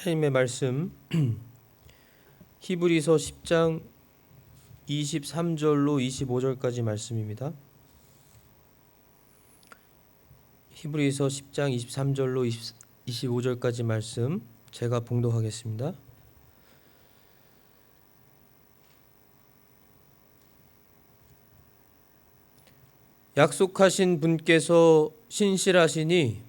하나님의 말씀 히브리서 10장 23절로 25절까지 말씀입니다. 히브리서 10장 23절로 25절까지 말씀 제가 봉독하겠습니다. 약속하신 분께서 신실하시니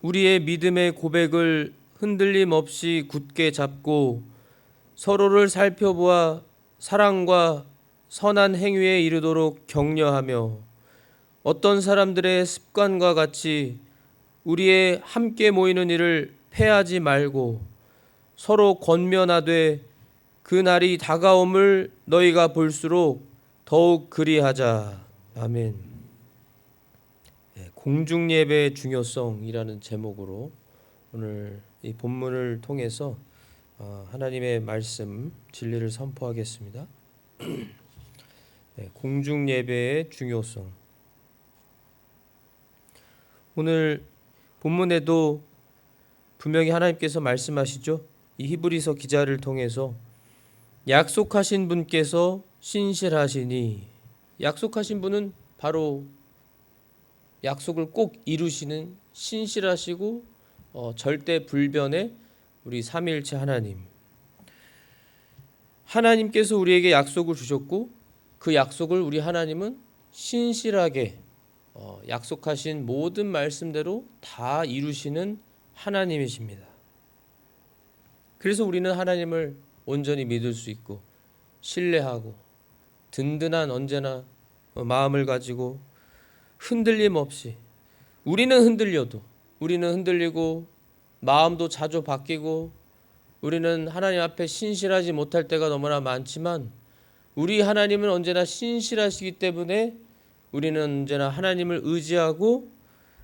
우리의 믿음의 고백을 흔들림 없이 굳게 잡고 서로를 살펴보아 사랑과 선한 행위에 이르도록 격려하며 어떤 사람들의 습관과 같이 우리의 함께 모이는 일을 패하지 말고 서로 권면하되 그 날이 다가옴을 너희가 볼수록 더욱 그리하자. 아멘. 공중예배의 중요성이라는 제목으로 오늘 이 본문을 통해서 하나님의 말씀 진리를 선포하겠습니다. 공중예배의 중요성. 오늘 본문에도 분명히 하나님께서 말씀하시죠. 이 히브리서 기자를 통해서 약속하신 분께서 신실하시니, 약속하신 분은 바로 약속을 꼭 이루시는 신실하시고 절대 불변의 우리 삼위일체 하나님. 하나님께서 우리에게 약속을 주셨고 그 약속을 우리 하나님은 신실하게 약속하신 모든 말씀대로 다 이루시는 하나님이십니다. 그래서 우리는 하나님을 온전히 믿을 수 있고 신뢰하고 든든한 언제나 마음을 가지고 흔들림 없이, 우리는 흔들리고 마음도 자주 바뀌고 우리는 하나님 앞에 신실하지 못할 때가 너무나 많지만 우리 하나님은 언제나 신실하시기 때문에 우리는 언제나 하나님을 의지하고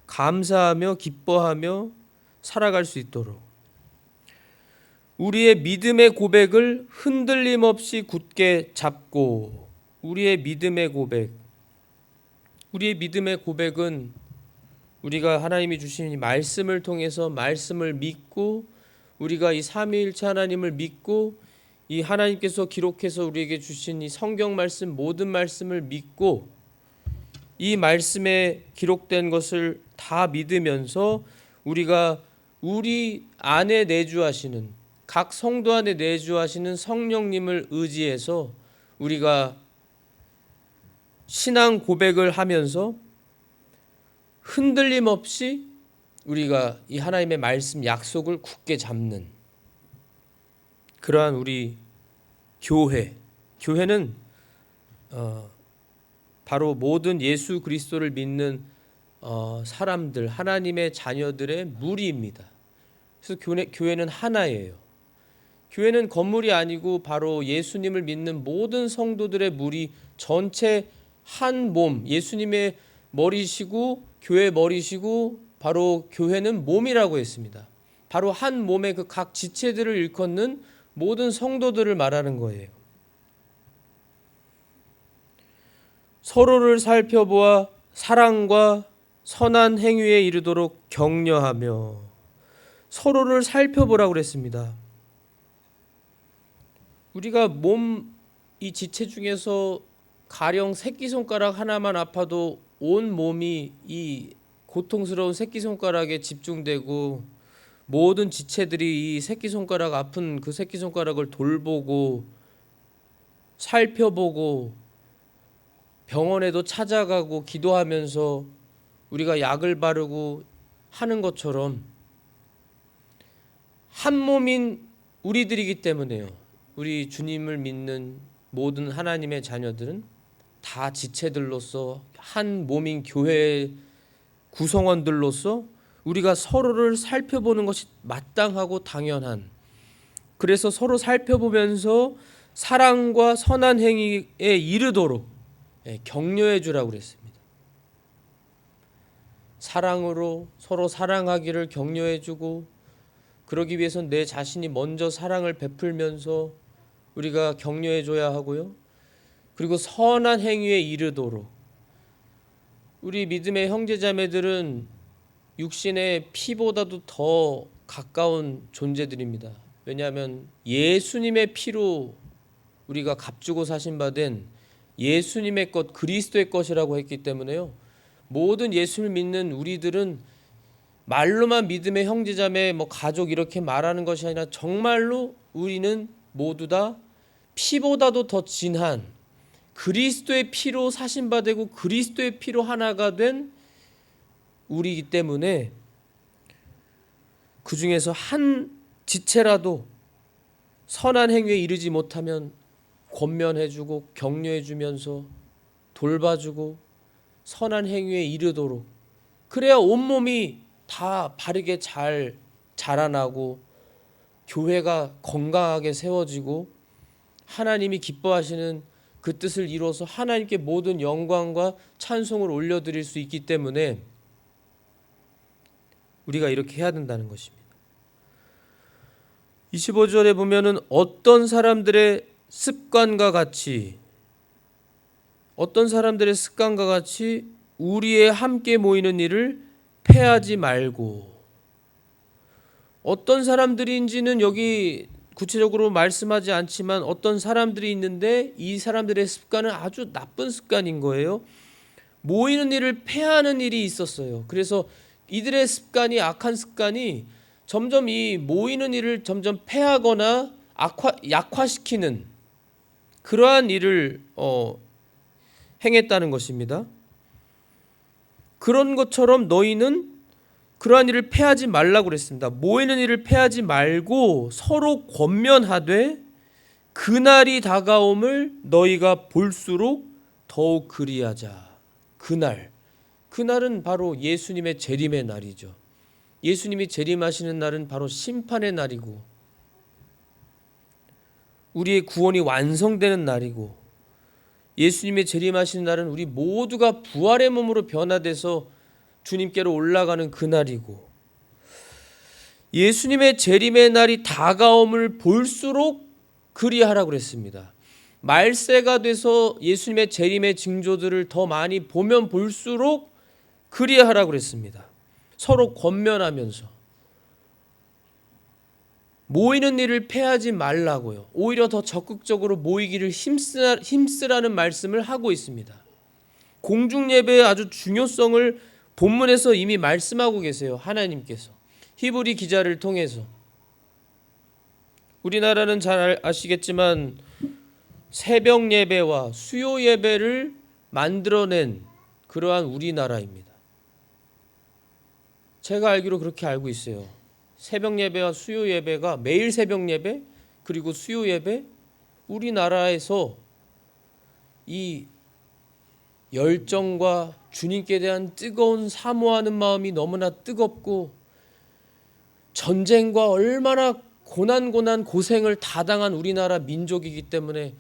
감사하며 기뻐하며 살아갈 수 있도록 우리의 믿음의 고백을 흔들림 없이 굳게 잡고, 우리의 믿음의 고백은 우리가 하나님이 주신 말씀을 통해서 말씀을 믿고 우리가 이 삼위일체 하나님을 믿고 이 하나님께서 기록해서 우리에게 주신 이 성경 말씀 모든 말씀을 믿고 이 말씀에 기록된 것을 다 믿으면서 우리가 우리 안에 내주하시는, 각 성도 안에 내주하시는 성령님을 의지해서 우리가 신앙 고백을 하면서 흔들림 없이 우리가 이 하나님의 말씀 약속을 굳게 잡는 그러한 우리 교회는 바로 모든 예수 그리스도를 믿는 사람들, 하나님의 자녀들의 무리입니다. 그래서 교회는 하나예요. 교회는 건물이 아니고 바로 예수님을 믿는 모든 성도들의 무리, 전체 한 몸, 예수님의 머리시고 교회 머리시고 바로 교회는 몸이라고 했습니다. 바로 한 몸의 그 각 지체들을 일컫는 모든 성도들을 말하는 거예요. 서로를 살펴보아 사랑과 선한 행위에 이르도록 격려하며, 서로를 살펴보라고 그랬습니다. 우리가 몸 이 지체 중에서 가령 새끼손가락 하나만 아파도 온 몸이 이 고통스러운 새끼손가락에 집중되고 모든 지체들이 이 새끼손가락 아픈 그 새끼손가락을 돌보고 살펴보고 병원에도 찾아가고 기도하면서 우리가 약을 바르고 하는 것처럼 한 몸인 우리들이기 때문에요. 우리 주님을 믿는 모든 하나님의 자녀들은 다 지체들로서 한 몸인 교회의 구성원들로서 우리가 서로를 살펴보는 것이 마땅하고 당연한, 그래서 서로 살펴보면서 사랑과 선한 행위에 이르도록 격려해 주라고 그랬습니다. 사랑으로 서로 사랑하기를 격려해 주고, 그러기 위해서는 내 자신이 먼저 사랑을 베풀면서 우리가 격려해 줘야 하고요. 그리고 선한 행위에 이르도록, 우리 믿음의 형제자매들은 육신의 피보다도 더 가까운 존재들입니다. 왜냐하면 예수님의 피로 우리가 값주고 사신 바 된 예수님의 것, 그리스도의 것이라고 했기 때문에요. 모든 예수를 믿는 우리들은 말로만 믿음의 형제자매, 가족 이렇게 말하는 것이 아니라 정말로 우리는 모두 다 피보다도 더 진한 그리스도의 피로 사신 바 되고 그리스도의 피로 하나가 된 우리이기 때문에 그 중에서 한 지체라도 선한 행위에 이르지 못하면 권면해주고 격려해주면서 돌봐주고 선한 행위에 이르도록, 그래야 온몸이 다 바르게 잘 자라나고 교회가 건강하게 세워지고 하나님이 기뻐하시는 그 뜻을 이루어서 하나님께 모든 영광과 찬송을 올려드릴 수 있기 때문에 우리가 이렇게 해야 된다는 것입니다. 25절에 보면은 어떤 사람들의 습관과 같이 우리의 함께 모이는 일을 패하지 말고, 어떤 사람들인지는 여기 구체적으로 말씀하지 않지만 어떤 사람들이 있는데 이 사람들의 습관은 아주 나쁜 습관인 거예요. 모이는 일을 패하는 일이 있었어요. 그래서 이들의 습관이, 악한 습관이 점점 이 모이는 일을 점점 패하거나 약화시키는 그러한 일을 행했다는 것입니다. 그런 것처럼 너희는 그러한 일을 패하지 말라고 그랬습니다. 모이는 일을 패하지 말고 서로 권면하되 그날이 다가옴을 너희가 볼수록 더욱 그리하자. 그날은 바로 예수님의 재림의 날이죠. 예수님이 재림하시는 날은 바로 심판의 날이고 우리의 구원이 완성되는 날이고, 예수님의 재림하시는 날은 우리 모두가 부활의 몸으로 변화돼서 주님께로 올라가는 그날이고, 예수님의 재림의 날이 다가옴을 볼수록 그리하라고 그랬습니다. 말세가 돼서 예수님의 재림의 징조들을 더 많이 보면 볼수록 그리하라고 그랬습니다. 서로 권면하면서 모이는 일을 패하지 말라고요. 오히려 더 적극적으로 모이기를 힘쓰라는 말씀을 하고 있습니다. 공중예배의 아주 중요성을 본문에서 이미 말씀하고 계세요. 하나님께서 히브리 기자를 통해서. 우리나라는 잘 아시겠지만 새벽 예배와 수요 예배를 만들어낸 그러한 우리나라입니다. 제가 알기로 그렇게 알고 있어요. 새벽 예배와 수요 예배가, 매일 새벽 예배 그리고 수요 예배, 우리나라에서 이 열정과 주님께 대한 뜨거운 사모하는 마음이 너무나 뜨겁고 전쟁과 얼마나 고생을 다 당한 우리나라 민족이기 때문에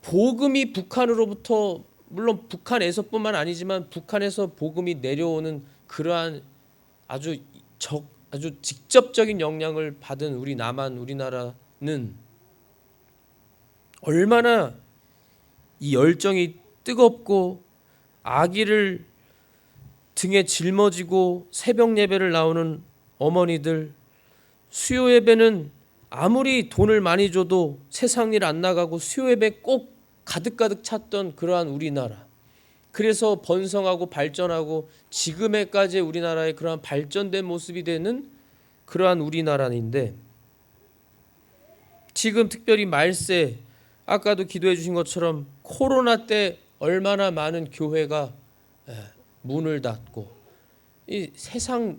복음이 북한으로부터, 물론 북한에서뿐만 아니지만 북한에서 복음이 내려오는 그러한 아주 직접적인 영향을 받은 우리나라는 얼마나 이 열정이 뜨겁고 아기를 등에 짊어지고 새벽 예배를 나오는 어머니들, 수요 예배는 아무리 돈을 많이 줘도 세상 일 안 나가고 수요 예배 꼭 가득가득 찼던 그러한 우리나라, 그래서 번성하고 발전하고 지금에까지 우리나라의 그러한 발전된 모습이 되는 그러한 우리나라인데, 지금 특별히 말세, 아까도 기도해 주신 것처럼 코로나 때 얼마나 많은 교회가 문을 닫고 이 세상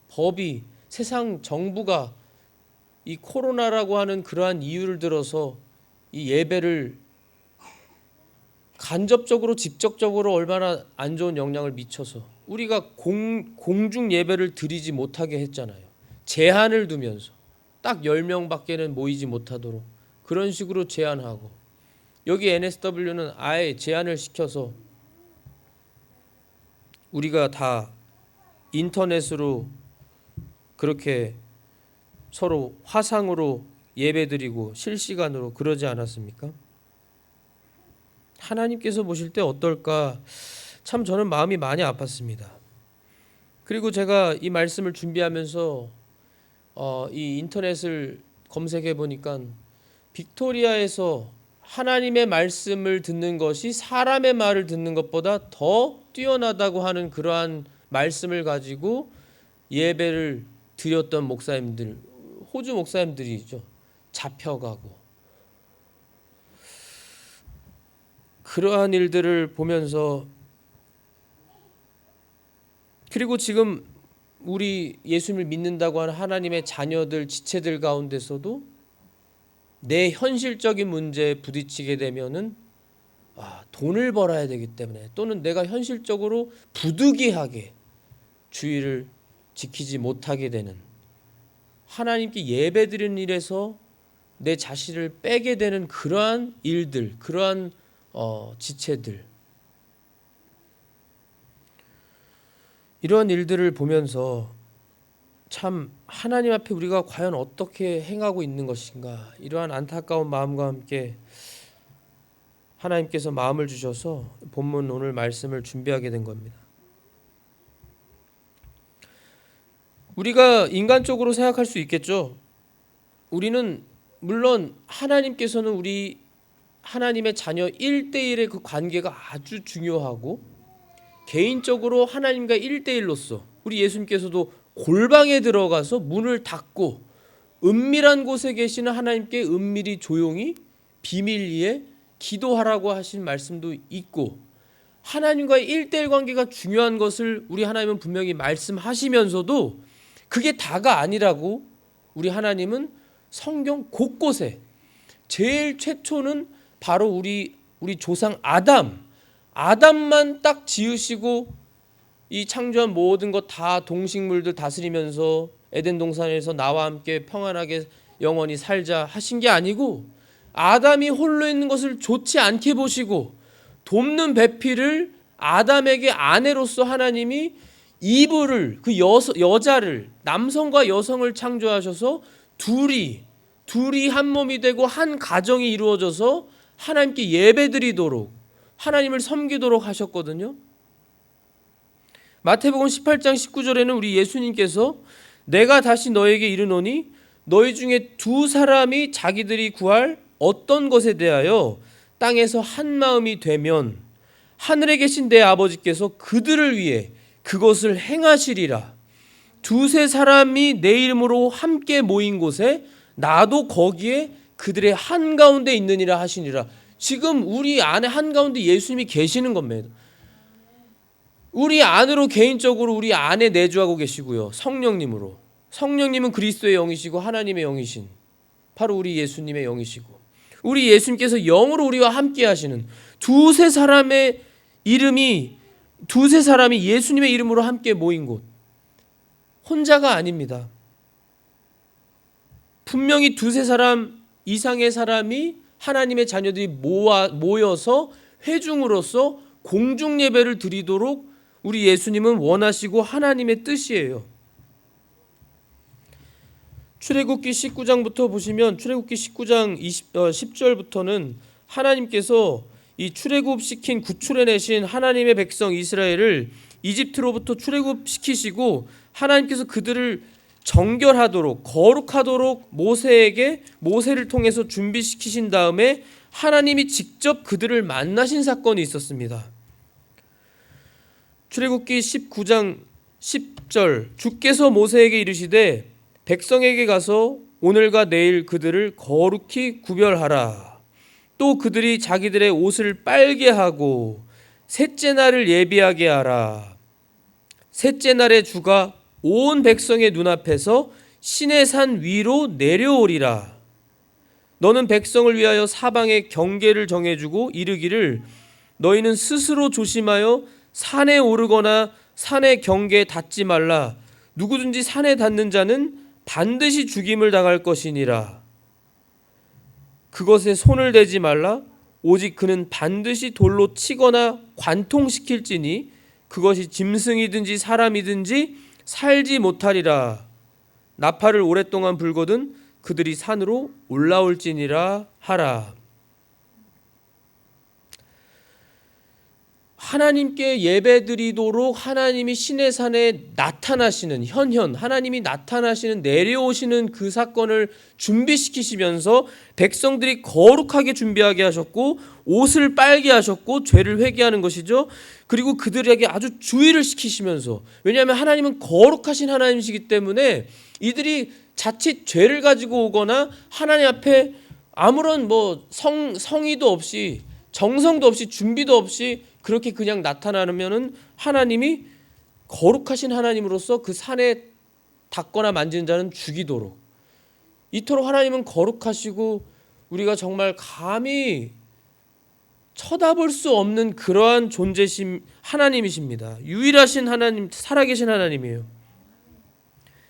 법이, 세상 정부가 이 코로나라고 하는 그러한 이유를 들어서 이 예배를 간접적으로 직접적으로 얼마나 안 좋은 영향을 미쳐서 우리가 공중 예배를 드리지 못하게 했잖아요. 제한을 두면서 딱 10명밖에는 모이지 못하도록 그런 식으로 제한하고, 여기 NSW는 아예 제한을 시켜서 우리가 다 인터넷으로 그렇게 서로 화상으로 예배드리고 실시간으로 그러지 않았습니까? 하나님께서 보실 때 어떨까? 참 저는 마음이 많이 아팠습니다. 그리고 제가 이 말씀을 준비하면서 이 인터넷을 검색해 보니까 빅토리아에서 하나님의 말씀을 듣는 것이 사람의 말을 듣는 것보다 더 뛰어나다고 하는 그러한 말씀을 가지고 예배를 드렸던 목사님들, 호주 목사님들이죠. 잡혀가고 그러한 일들을 보면서, 그리고 지금 우리 예수님을 믿는다고 하는 하나님의 자녀들, 지체들 가운데서도 내 현실적인 문제에 부딪히게 되면은 돈을 벌어야 되기 때문에, 또는 내가 현실적으로 부득이하게 주의를 지키지 못하게 되는, 하나님께 예배드리는 일에서 내 자신을 빼게 되는 그러한 일들, 그러한 지체들, 이러한 일들을 보면서 참 하나님 앞에 우리가 과연 어떻게 행하고 있는 것인가, 이러한 안타까운 마음과 함께 하나님께서 마음을 주셔서 본문 오늘 말씀을 준비하게 된 겁니다. 우리가 인간적으로 생각할 수 있겠죠. 우리는 물론 하나님께서는 우리 하나님의 자녀 1대1의 그 관계가 아주 중요하고, 개인적으로 하나님과 1대1로서 우리 예수님께서도 골방에 들어가서 문을 닫고 은밀한 곳에 계시는 하나님께 은밀히 조용히 비밀리에 기도하라고 하신 말씀도 있고, 하나님과의 1대1 관계가 중요한 것을 우리 하나님은 분명히 말씀하시면서도 그게 다가 아니라고 우리 하나님은 성경 곳곳에, 제일 최초는 바로 우리 조상 아담만 딱 지으시고 이 창조한 모든 것 다 동식물들 다스리면서 에덴 동산에서 나와 함께 평안하게 영원히 살자 하신 게 아니고, 아담이 홀로 있는 것을 좋지 않게 보시고 돕는 배필을 아담에게 아내로서 하나님이 이브를, 그 여자를, 남성과 여성을 창조하셔서 둘이 한 몸이 되고 한 가정이 이루어져서 하나님께 예배드리도록, 하나님을 섬기도록 하셨거든요. 마태복음 18장 19절에는 우리 예수님께서 내가 다시 너에게 이르노니 너희 중에 두 사람이 자기들이 구할 어떤 것에 대하여 땅에서 한 마음이 되면 하늘에 계신 내 아버지께서 그들을 위해 그것을 행하시리라. 두세 사람이 내 이름으로 함께 모인 곳에 나도 거기에 그들의 한가운데 있느니라 하시니라. 지금 우리 안에 한가운데 예수님이 계시는 겁니다. 우리 안으로 개인적으로 우리 안에 내주하고 계시고요. 성령님으로. 성령님은 그리스도의 영이시고 하나님의 영이신 바로 우리 예수님의 영이시고, 우리 예수님께서 영으로 우리와 함께 하시는 두세 사람이 예수님의 이름으로 함께 모인 곳, 혼자가 아닙니다. 분명히 두세 사람 이상의 사람이, 하나님의 자녀들이 모여서 회중으로서 공중 예배를 드리도록 우리 예수님은 원하시고 하나님의 뜻이에요. 출애굽기 19장부터 보시면, 출애굽기 19장 10절부터는 하나님께서 이 출애굽시킨, 구출해내신 하나님의 백성 이스라엘을 이집트로부터 출애굽시키시고 하나님께서 그들을 정결하도록, 거룩하도록 모세를 통해서 준비시키신 다음에 하나님이 직접 그들을 만나신 사건이 있었습니다. 출애굽기 19장 10절, 주께서 모세에게 이르시되 백성에게 가서 오늘과 내일 그들을 거룩히 구별하라. 또 그들이 자기들의 옷을 빨게 하고 셋째 날을 예비하게 하라. 셋째 날에 주가 온 백성의 눈앞에서 시내산 위로 내려오리라. 너는 백성을 위하여 사방에 경계를 정해주고 이르기를 너희는 스스로 조심하여 산에 오르거나 산의 경계에 닿지 말라. 누구든지 산에 닿는 자는 반드시 죽임을 당할 것이니라. 그것에 손을 대지 말라. 오직 그는 반드시 돌로 치거나 관통시킬지니 그것이 짐승이든지 사람이든지 살지 못하리라. 나팔을 오랫동안 불거든 그들이 산으로 올라올지니라 하라. 하나님께 예배드리도록 하나님이 시내산에 나타나시는 하나님이 나타나시는 내려오시는 그 사건을 준비시키시면서 백성들이 거룩하게 준비하게 하셨고 옷을 빨게 하셨고 죄를 회개하는 것이죠. 그리고 그들에게 아주 주의를 시키시면서, 왜냐하면 하나님은 거룩하신 하나님이시기 때문에 이들이 자칫 죄를 가지고 오거나 하나님 앞에 아무런 성의도 없이 정성도 없이 준비도 없이 그렇게 그냥 나타나면은 하나님이 거룩하신 하나님으로서 그 산에 닿거나 만지는 자는 죽이도록, 이토록 하나님은 거룩하시고 우리가 정말 감히 쳐다볼 수 없는 그러한 존재심 하나님이십니다. 유일하신 하나님, 살아계신 하나님이에요.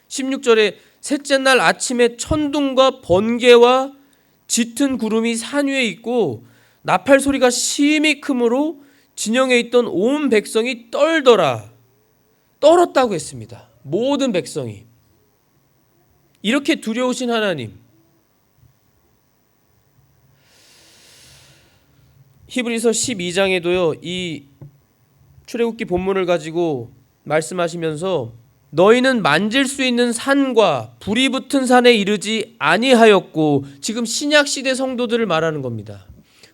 16절에 셋째 날 아침에 천둥과 번개와 짙은 구름이 산 위에 있고 나팔 소리가 심히 크므로 진영에 있던 온 백성이 떨었다고 했습니다. 모든 백성이. 이렇게 두려우신 하나님. 히브리서 12장에도요, 이 출애굽기 본문을 가지고 말씀하시면서 너희는 만질 수 있는 산과 불이 붙은 산에 이르지 아니하였고, 지금 신약 시대 성도들을 말하는 겁니다.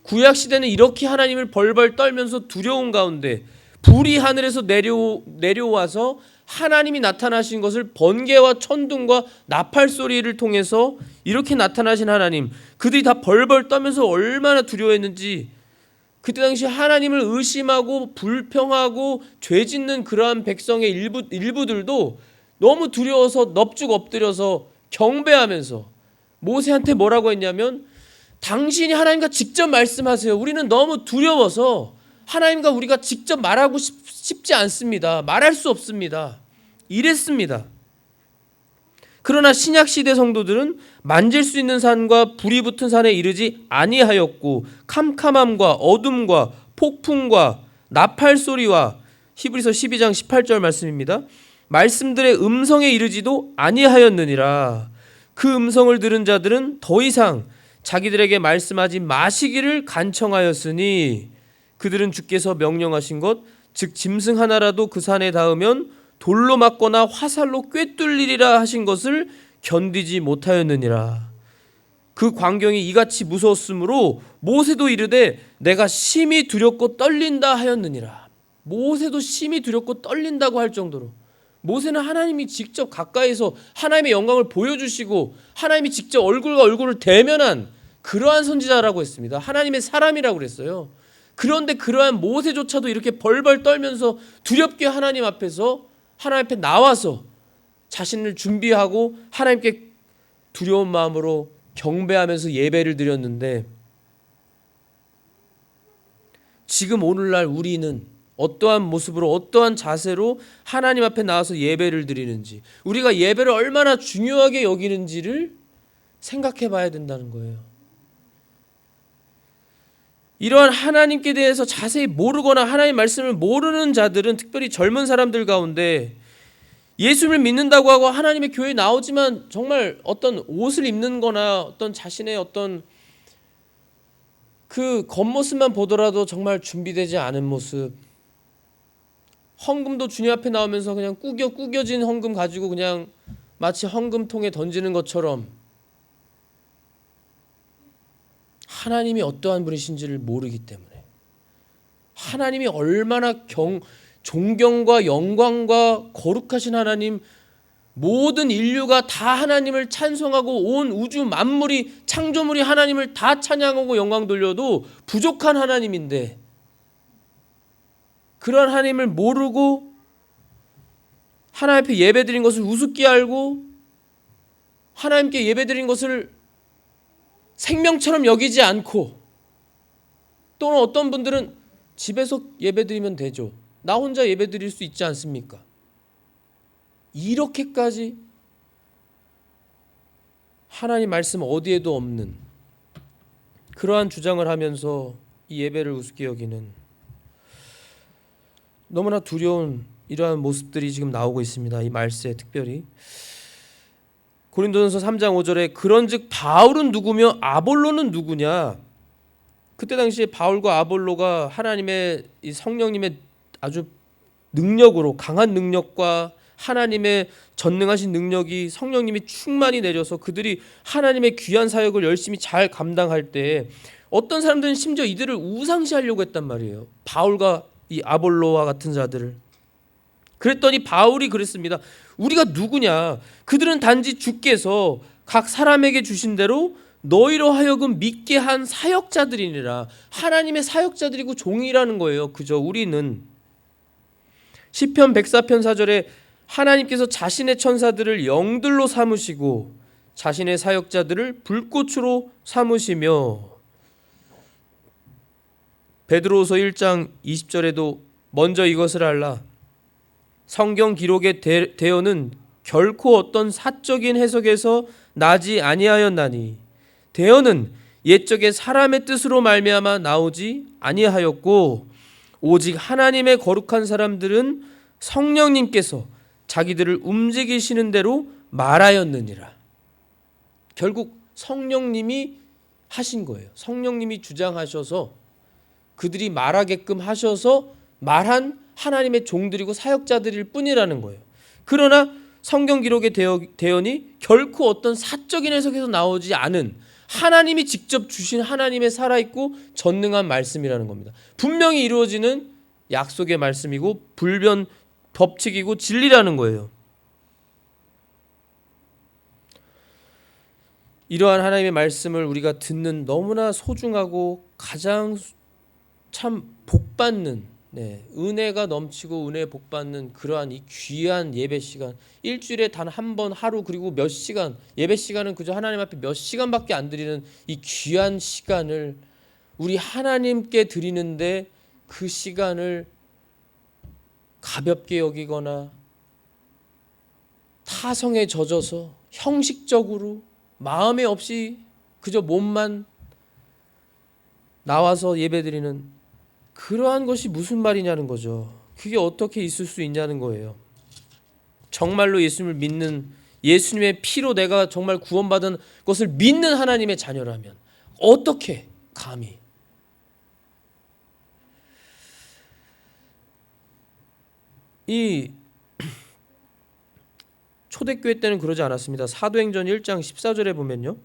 구약 시대는 이렇게 하나님을 벌벌 떨면서 두려운 가운데 불이 하늘에서 내려와서 하나님이 나타나신 것을 번개와 천둥과 나팔 소리를 통해서 이렇게 나타나신 하나님, 그들이 다 벌벌 떨면서 얼마나 두려워했는지, 그때 당시 하나님을 의심하고 불평하고 죄짓는 그러한 백성의 일부들도 너무 두려워서 넙죽 엎드려서 경배하면서 모세한테 뭐라고 했냐면, 당신이 하나님과 직접 말씀하세요. 우리는 너무 두려워서 하나님과 우리가 직접 말하고 싶지 않습니다. 말할 수 없습니다. 이랬습니다. 그러나 신약시대 성도들은 만질 수 있는 산과 불이 붙은 산에 이르지 아니하였고 캄캄함과 어둠과 폭풍과 나팔 소리와, 히브리서 12장 18절 말씀입니다. 말씀들의 음성에 이르지도 아니하였느니라. 그 음성을 들은 자들은 더 이상 자기들에게 말씀하지 마시기를 간청하였으니 그들은 주께서 명령하신 것, 즉 짐승 하나라도 그 산에 닿으면 돌로 맞거나 화살로 꿰뚫리리라 하신 것을 견디지 못하였느니라. 그 광경이 이같이 무서웠으므로 모세도 이르되 내가 심히 두렵고 떨린다 하였느니라. 모세도 심히 두렵고 떨린다고 할 정도로, 모세는 하나님이 직접 가까이서 하나님의 영광을 보여주시고 하나님이 직접 얼굴과 얼굴을 대면한 그러한 선지자라고 했습니다. 하나님의 사람이라고 그랬어요. 그런데 그러한 모세조차도 이렇게 벌벌 떨면서 두렵게 하나님 앞에서, 하나님 앞에 나와서 자신을 준비하고 하나님께 두려운 마음으로 경배하면서 예배를 드렸는데, 지금 오늘날 우리는 어떠한 모습으로 어떠한 자세로 하나님 앞에 나와서 예배를 드리는지, 우리가 예배를 얼마나 중요하게 여기는지를 생각해 봐야 된다는 거예요. 이러한 하나님께 대해서 자세히 모르거나 하나님의 말씀을 모르는 자들은, 특별히 젊은 사람들 가운데 예수를 믿는다고 하고 하나님의 교회에 나오지만 정말 어떤 옷을 입는 거나 어떤 자신의 어떤 그 겉모습만 보더라도 정말 준비되지 않은 모습, 헌금도 주님 앞에 나오면서 그냥 구겨진 헌금 가지고 그냥 마치 헌금통에 던지는 것처럼 하나님이 어떠한 분이신지를 모르기 때문에, 하나님이 얼마나 존경과 영광과 거룩하신 하나님, 모든 인류가 다 하나님을 찬송하고 온 우주 만물이, 창조물이 하나님을 다 찬양하고 영광 돌려도 부족한 하나님인데, 그런 하나님을 모르고 하나님 앞에 예배드린 것을 우습게 알고 하나님께 예배드린 것을 생명처럼 여기지 않고, 또는 어떤 분들은 집에서 예배드리면 되죠, 나 혼자 예배드릴 수 있지 않습니까? 이렇게까지 하나님 말씀 어디에도 없는 그러한 주장을 하면서 이 예배를 우습게 여기는 너무나 두려운 이러한 모습들이 지금 나오고 있습니다. 이 말세 특별히 고린도전서 3장 5절에 그런즉 바울은 누구며 아볼로는 누구냐? 그때 당시에 바울과 아볼로가 하나님의 이 성령님의 아주 능력으로, 강한 능력과 하나님의 전능하신 능력이, 성령님이 충만히 내려서 그들이 하나님의 귀한 사역을 열심히 잘 감당할 때 어떤 사람들은 심지어 이들을 우상시하려고 했단 말이에요. 바울과 이 아볼로와 같은 자들을. 그랬더니 바울이 그랬습니다. 우리가 누구냐? 그들은 단지 주께서 각 사람에게 주신 대로 너희로 하여금 믿게 한 사역자들이니라. 하나님의 사역자들이고 종이라는 거예요. 그저 우리는. 시편 104편 4절에 하나님께서 자신의 천사들을 영들로 삼으시고 자신의 사역자들을 불꽃으로 삼으시며, 베드로후서 1장 20절에도 먼저 이것을 알라. 성경 기록의 대언은 결코 어떤 사적인 해석에서 나지 아니하였나니 대언은 옛적에 사람의 뜻으로 말미암아 나오지 아니하였고 오직 하나님의 거룩한 사람들은 성령님께서 자기들을 움직이시는 대로 말하였느니라. 결국 성령님이 하신 거예요. 성령님이 주장하셔서 그들이 말하게끔 하셔서 말한 하나님의 종들이고 사역자들일 뿐이라는 거예요. 그러나 성경 기록의 대언이 결코 어떤 사적인 해석에서 나오지 않은 하나님이 직접 주신 하나님의 살아있고 전능한 말씀이라는 겁니다. 분명히 이루어지는 약속의 말씀이고 불변 법칙이고 진리라는 거예요. 이러한 하나님의 말씀을 우리가 듣는 너무나 소중하고 가장 참 복받는, 은혜가 넘치고 은혜에 복받는 그러한 이 귀한 예배 시간, 일주일에 단 한 번 하루 그리고 몇 시간, 예배 시간은 그저 하나님 앞에 몇 시간밖에 안 드리는 이 귀한 시간을 우리 하나님께 드리는데 그 시간을 가볍게 여기거나 타성에 젖어서 형식적으로 마음에 없이 그저 몸만 나와서 예배드리는 그러한 것이 무슨 말이냐는 거죠. 그게 어떻게 있을 수 있냐는 거예요. 정말로 예수님을 믿는, 예수님의 피로 내가 정말 구원받은 것을 믿는 하나님의 자녀라면 어떻게 감히. 이 초대교회 때는 그러지 않았습니다. 사도행전 1장 14절에 보면요,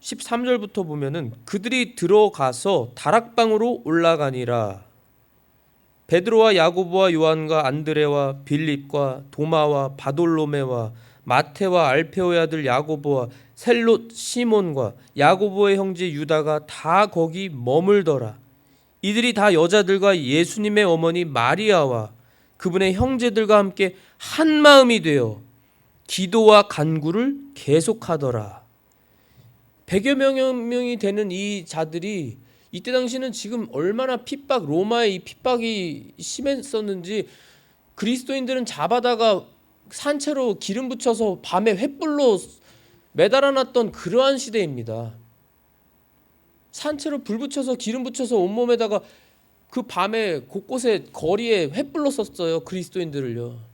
13절부터 보면은 그들이 들어가서 다락방으로 올라가니라. 베드로와 야고보와 요한과 안드레와 빌립과 도마와 바돌로메와 마테와 알페오의 아들 야고보와 셀롯 시몬과 야고보의 형제 유다가 다 거기 머물더라. 이들이 다 여자들과 예수님의 어머니 마리아와 그분의 형제들과 함께 한 마음이 되어 기도와 간구를 계속하더라. 100여 명이 되는 이 자들이 이때 당시는 지금 얼마나 핍박, 로마의 이 핍박이 심했었는지 그리스도인들은 잡아다가 산채로 기름 붙여서 밤에 횃불로 매달아놨던 그러한 시대입니다. 산채로 불 붙여서 기름 붙여서 온몸에다가 그 밤에 곳곳에 거리에 횃불로 썼어요. 그리스도인들을요.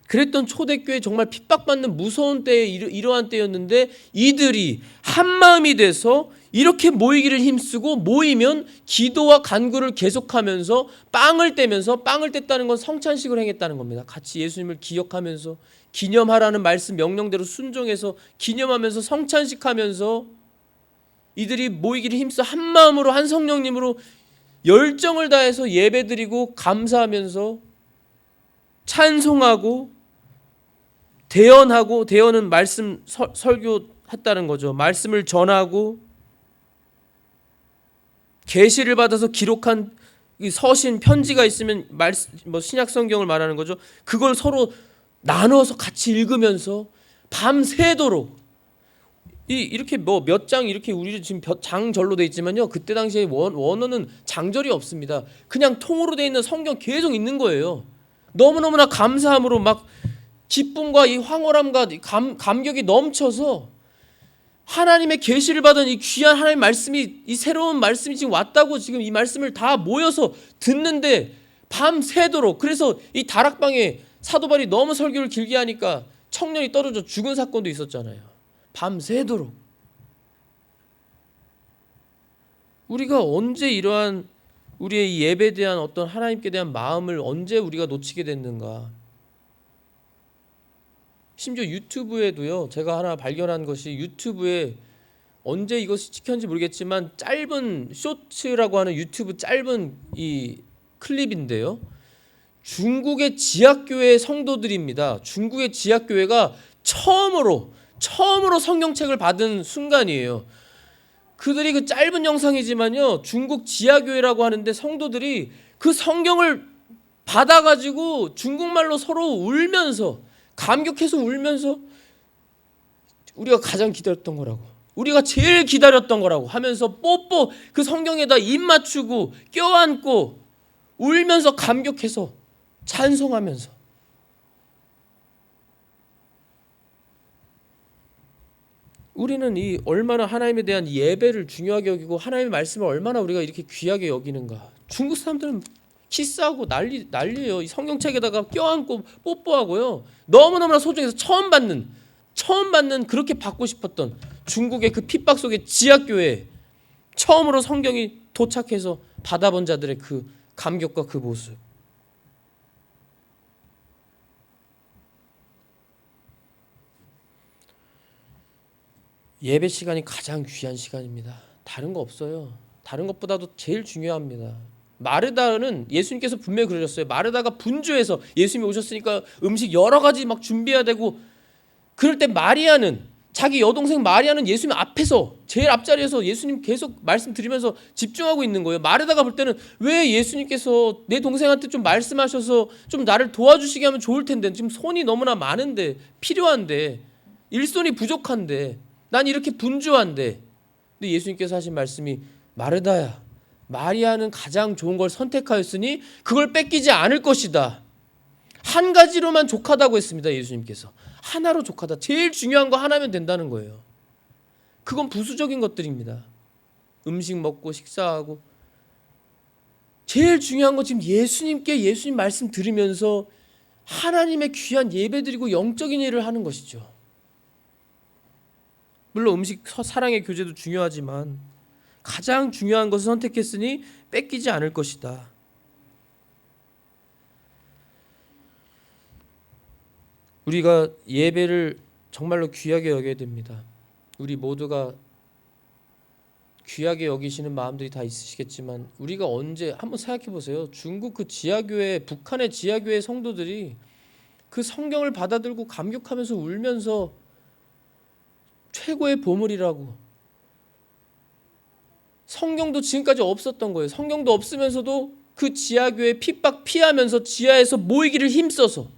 그랬던 초대교회 정말 핍박받는 무서운 때에 이러한 때였는데 이들이 한마음이 돼서 이렇게 모이기를 힘쓰고 모이면 기도와 간구를 계속하면서 빵을 떼면서, 빵을 뗐다는 건 성찬식을 행했다는 겁니다. 같이 예수님을 기억하면서 기념하라는 말씀 명령대로 순종해서 기념하면서 성찬식하면서 이들이 모이기를 힘써 한마음으로 한 성령님으로 열정을 다해서 예배드리고 감사하면서 찬송하고 대언하고, 대언은 말씀 설교했다는 거죠. 말씀을 전하고 계시를 받아서 기록한 서신 편지가 있으면 신약 성경을 말하는 거죠. 그걸 서로 나눠서 같이 읽으면서 밤새도록 이렇게 몇 장 이렇게 우리 지금 장절로 돼 있지만요. 그때 당시에 원어는 장절이 없습니다. 그냥 통으로 돼 있는 성경 계속 읽는 거예요. 너무너무나 감사함으로 막 기쁨과 이 황홀함과 감격이 넘쳐서 하나님의 계시를 받은 이 귀한 하나님의 말씀이, 이 새로운 말씀이 지금 왔다고 지금 이 말씀을 다 모여서 듣는데 밤새도록, 그래서 이 다락방에 사도바울이 너무 설교를 길게 하니까 청년이 떨어져 죽은 사건도 있었잖아요. 밤새도록 우리가 언제 이러한 우리의 이 예배에 대한 어떤 하나님께 대한 마음을 언제 우리가 놓치게 됐는가? 심지어 유튜브에도요. 제가 하나 발견한 것이 유튜브에 언제 이것이 찍혔는지 모르겠지만 짧은 쇼츠라고 하는 유튜브 짧은 이 클립인데요. 중국의 지하교회 성도들입니다. 중국의 지하교회가 처음으로 성경책을 받은 순간이에요. 그들이 그 짧은 영상이지만요. 중국 지하교회라고 하는데 성도들이 그 성경을 받아가지고 중국말로 서로 울면서 감격해서 울면서 우리가 가장 기다렸던 거라고, 우리가 제일 기다렸던 거라고 하면서 뽀뽀 그 성경에다 입 맞추고 껴안고 울면서 감격해서 찬송하면서. 우리는 이 얼마나 하나님에 대한 예배를 중요하게 여기고 하나님의 말씀을 얼마나 우리가 이렇게 귀하게 여기는가. 중국 사람들은 키스하고 난리예요. 이 성경책에다가 껴안고 뽀뽀하고요. 너무너무나 소중해서 처음 받는 그렇게 받고 싶었던 중국의 그 핍박 속의 지하교회 처음으로 성경이 도착해서 받아본 자들의 그 감격과 그 모습. 예배 시간이 가장 귀한 시간입니다. 다른 거 없어요. 다른 것보다도 제일 중요합니다. 마르다는 예수님께서 분명히 그러셨어요. 마르다가 분주해서 예수님이 오셨으니까 음식 여러 가지 막 준비해야 되고, 그럴 때 마리아는, 자기 여동생 마리아는 예수님 앞에서 제일 앞자리에서 예수님 계속 말씀 드리면서 집중하고 있는 거예요. 마르다가 볼 때는 왜 예수님께서 내 동생한테 좀 말씀하셔서 좀 나를 도와주시게 하면 좋을 텐데, 지금 손이 너무나 많은데, 필요한데, 일손이 부족한데, 난 이렇게 분주한데. 근데 예수님께서 하신 말씀이, 마르다야, 마리아는 가장 좋은 걸 선택하였으니 그걸 뺏기지 않을 것이다. 한 가지로만 족하다고 했습니다. 예수님께서 하나로 족하다. 제일 중요한 거 하나면 된다는 거예요. 그건 부수적인 것들입니다. 음식 먹고 식사하고, 제일 중요한 거 지금 예수님께 예수님 말씀 들으면서 하나님의 귀한 예배 드리고 영적인 일을 하는 것이죠. 물론 음식 사랑의 교제도 중요하지만 가장 중요한 것을 선택했으니 뺏기지 않을 것이다. 우리가 예배를 정말로 귀하게 여겨야 됩니다. 우리 모두가 귀하게 여기시는 마음들이 다 있으시겠지만, 우리가 언제 한번 생각해 보세요. 중국 그 지하교회, 북한의 지하교회 성도들이 그 성경을 받아들고 감격하면서 울면서 최고의 보물이라고, 성경도 지금까지 없었던 거예요. 성경도 없으면서도 그 지하교회 핍박 피하면서 지하에서 모이기를 힘써서,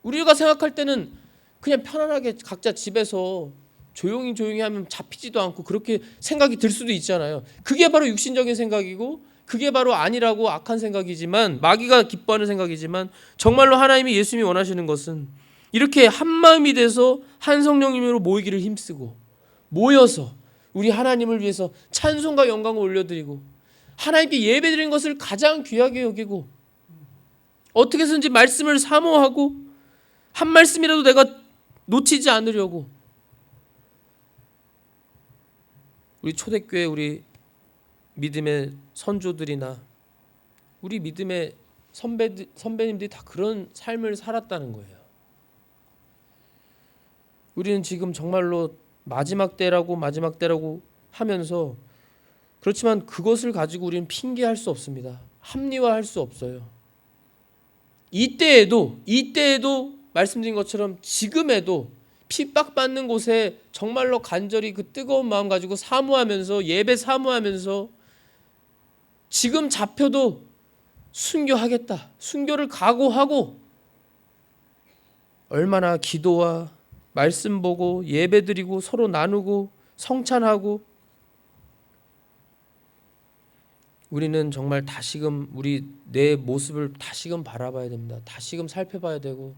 우리가 생각할 때는 그냥 편안하게 각자 집에서 조용히 하면 잡히지도 않고 그렇게 생각이 들 수도 있잖아요. 그게 바로 육신적인 생각이고, 그게 바로 아니라고 악한 생각이지만, 마귀가 기뻐하는 생각이지만, 정말로 하나님이 예수님이 원하시는 것은 이렇게 한 마음이 돼서 한 성령님으로 모이기를 힘쓰고, 모여서 우리 하나님을 위해서 찬송과 영광을 올려드리고, 하나님께 예배드리는 것을 가장 귀하게 여기고, 어떻게 해서든지 말씀을 사모하고 한 말씀이라도 내가 놓치지 않으려고, 우리 초대교회 우리 믿음의 선조들이나 우리 믿음의 선배님들이 다 그런 삶을 살았다는 거예요. 우리는 지금 정말로 마지막 때라고 하면서, 그렇지만 그것을 가지고 우리는 핑계할 수 없습니다. 합리화할 수 없어요. 이때에도 말씀드린 것처럼 지금에도 핍박받는 곳에 정말로 간절히 그 뜨거운 마음 가지고 사모하면서, 예배 사모하면서, 지금 잡혀도 순교하겠다, 순교를 각오하고 얼마나 기도와 말씀 보고 예배드리고 서로 나누고 성찬하고, 우리는 정말 다시금 우리 내 모습을 다시금 바라봐야 됩니다. 다시금 살펴봐야 되고,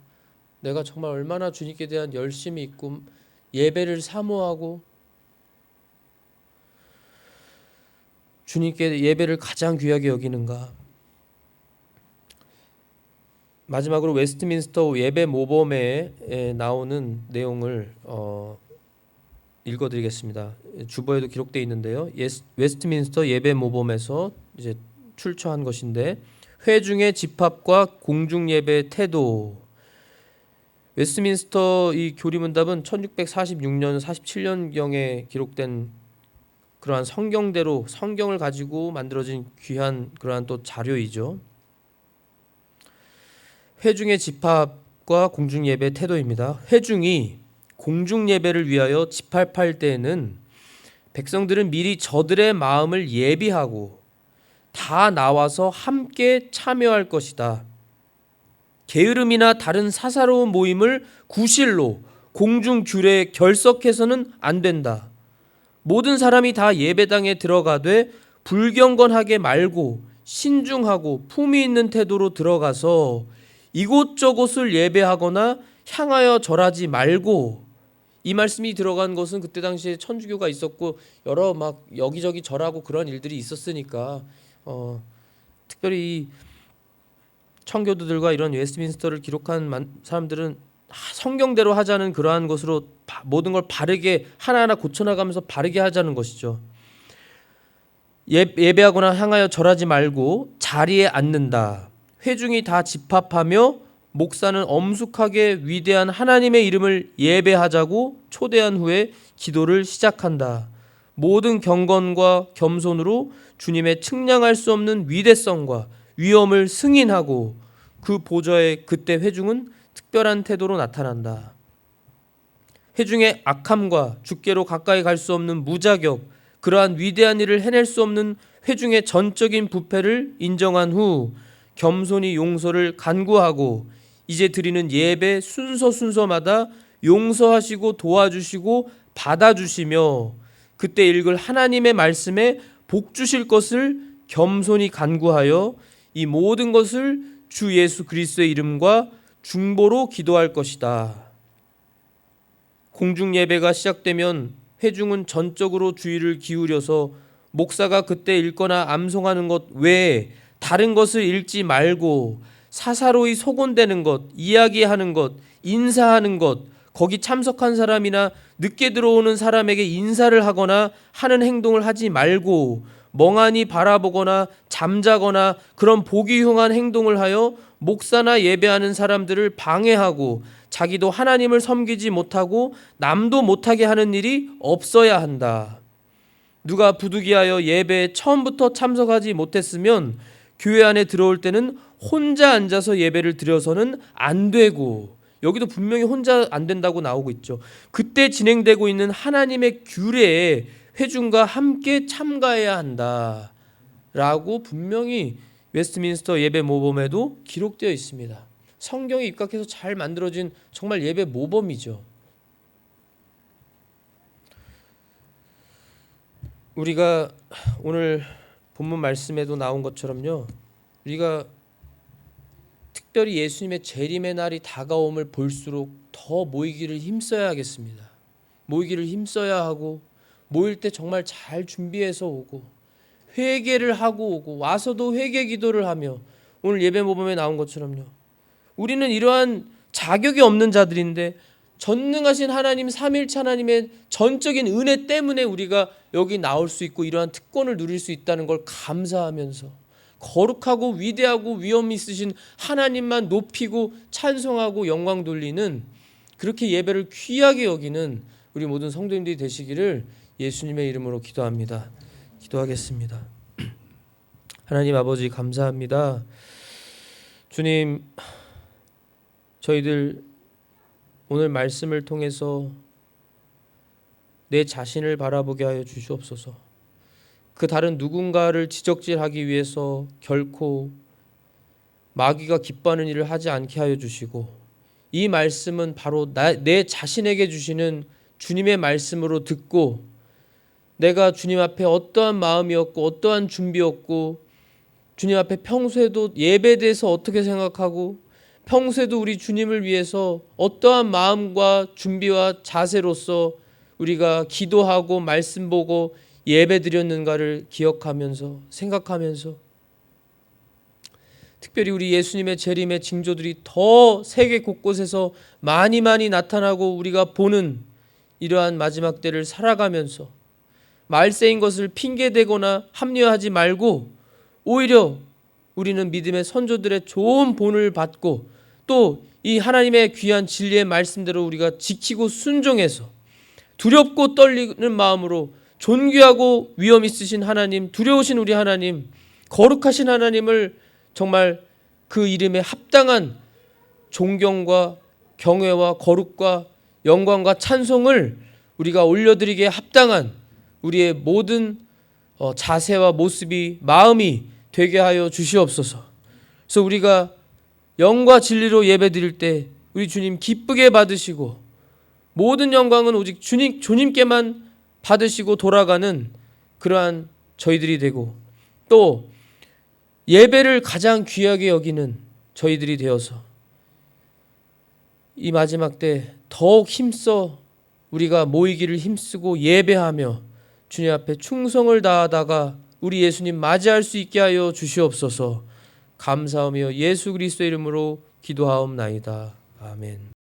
내가 정말 얼마나 주님께 대한 열심이 있고 예배를 사모하고 주님께 예배를 가장 귀하게 여기는가. 마지막으로 웨스트민스터 예배 모범에 나오는 내용을 읽어드리겠습니다. 주보에도 기록되어 있는데요. 웨스트민스터 예배 모범에서 이제 출처한 것인데, 회중의 집합과 공중 예배 태도. 웨스트민스터 이 교리문답은 1646년 47년경에 기록된 그러한 성경대로 성경을 가지고 만들어진 귀한 그러한 또 자료이죠. 회중의 집합과 공중 예배 태도입니다. 회중이 공중 예배를 위하여 집합할 때에는 백성들은 미리 저들의 마음을 예비하고 다 나와서 함께 참여할 것이다. 게으름이나 다른 사사로운 모임을 구실로 공중 규례에 결석해서는 안 된다. 모든 사람이 다 예배당에 들어가되 불경건하게 말고 신중하고 품위 있는 태도로 들어가서 이곳저곳을 예배하거나 향하여 절하지 말고. 이 말씀이 들어간 것은 그때 당시에 천주교가 있었고 여러 막 여기저기 절하고 그런 일들이 있었으니까 특별히 이 청교도들과 이런 웨스트민스터를 기록한 사람들은 성경대로 하자는 그러한 것으로 모든 걸 바르게 하나하나 고쳐나가면서 바르게 하자는 것이죠. 예배하거나 향하여 절하지 말고 자리에 앉는다. 회중이 다 집합하며 목사는 엄숙하게 위대한 하나님의 이름을 예배하자고 초대한 후에 기도를 시작한다. 모든 경건과 겸손으로 주님의 측량할 수 없는 위대성과 위엄을 승인하고 그 보좌에 그때 회중은 특별한 태도로 나타난다. 회중의 악함과 주께로 가까이 갈 수 없는 무자격, 그러한 위대한 일을 해낼 수 없는 회중의 전적인 부패를 인정한 후 겸손히 용서를 간구하고 이제 드리는 예배 순서마다 용서하시고 도와주시고 받아주시며 그때 읽을 하나님의 말씀에 복 주실 것을 겸손히 간구하여 이 모든 것을 주 예수 그리스도의 이름과 중보로 기도할 것이다. 공중 예배가 시작되면 회중은 전적으로 주의를 기울여서 목사가 그때 읽거나 암송하는 것 외에 다른 것을 읽지 말고 사사로이 소곤대는 것, 이야기하는 것, 인사하는 것, 거기 참석한 사람이나 늦게 들어오는 사람에게 인사를 하거나 하는 행동을 하지 말고 멍하니 바라보거나 잠자거나 그런 보기 흉한 행동을 하여 목사나 예배하는 사람들을 방해하고 자기도 하나님을 섬기지 못하고 남도 못하게 하는 일이 없어야 한다. 누가 부득이하여 예배에 처음부터 참석하지 못했으면 교회 안에 들어올 때는 혼자 앉아서 예배를 드려서는 안 되고, 여기도 분명히 혼자 안 된다고 나오고 있죠. 그때 진행되고 있는 하나님의 규례에 회중과 함께 참가해야 한다 라고 분명히 웨스트민스터 예배 모범에도 기록되어 있습니다. 성경에 입각해서 잘 만들어진 정말 예배 모범이죠. 우리가 오늘 본문 말씀에도 나온 것처럼요, 우리가 특별히 예수님의 재림의 날이 다가옴을 볼수록 더 모이기를 힘써야 하겠습니다. 모이기를 힘써야 하고 모일 때 정말 잘 준비해서 오고 회개를 하고 오고 와서도 회개 기도를 하며 오늘 예배 모범에 나온 것처럼요, 우리는 이러한 자격이 없는 자들인데 전능하신 하나님 삼위일체 하나님의 전적인 은혜 때문에 우리가 여기 나올 수 있고 이러한 특권을 누릴 수 있다는 걸 감사하면서 거룩하고 위대하고 위엄 있으신 하나님만 높이고 찬송하고 영광 돌리는, 그렇게 예배를 귀하게 여기는 우리 모든 성도님들이 되시기를 예수님의 이름으로 기도합니다. 기도하겠습니다. 하나님 아버지 감사합니다. 주님, 저희들 오늘 말씀을 통해서 내 자신을 바라보게 하여 주시옵소서. 그 다른 누군가를 지적질하기 위해서 결코 마귀가 기뻐하는 일을 하지 않게 하여 주시고, 이 말씀은 바로 내 자신에게 주시는 주님의 말씀으로 듣고 내가 주님 앞에 어떠한 마음이었고 어떠한 준비였고 주님 앞에 평소에도 예배에 대해서 어떻게 생각하고 평소에도 우리 주님을 위해서 어떠한 마음과 준비와 자세로서 우리가 기도하고 말씀 보고 예배 드렸는가를 기억하면서 생각하면서, 특별히 우리 예수님의 재림의 징조들이 더 세계 곳곳에서 많이 나타나고 우리가 보는 이러한 마지막 때를 살아가면서 말세인 것을 핑계대거나 합리화하지 말고 오히려 우리는 믿음의 선조들의 좋은 본을 받고 또 이 하나님의 귀한 진리의 말씀대로 우리가 지키고 순종해서 두렵고 떨리는 마음으로 존귀하고 위엄 있으신 하나님, 두려우신 우리 하나님, 거룩하신 하나님을 정말 그 이름에 합당한 존경과 경외와 거룩과 영광과 찬송을 우리가 올려드리기에 합당한 우리의 모든 자세와 모습이 마음이 되게 하여 주시옵소서. 그래서 우리가 영과 진리로 예배드릴 때 우리 주님 기쁘게 받으시고 모든 영광은 오직 주님께만 받으시고 돌아가는 그러한 저희들이 되고 또 예배를 가장 귀하게 여기는 저희들이 되어서 이 마지막 때 더욱 힘써 우리가 모이기를 힘쓰고 예배하며 주님 앞에 충성을 다하다가 우리 예수님 맞이할 수 있게 하여 주시옵소서. 감사하며 예수 그리스도의 이름으로 기도하옵나이다. 아멘.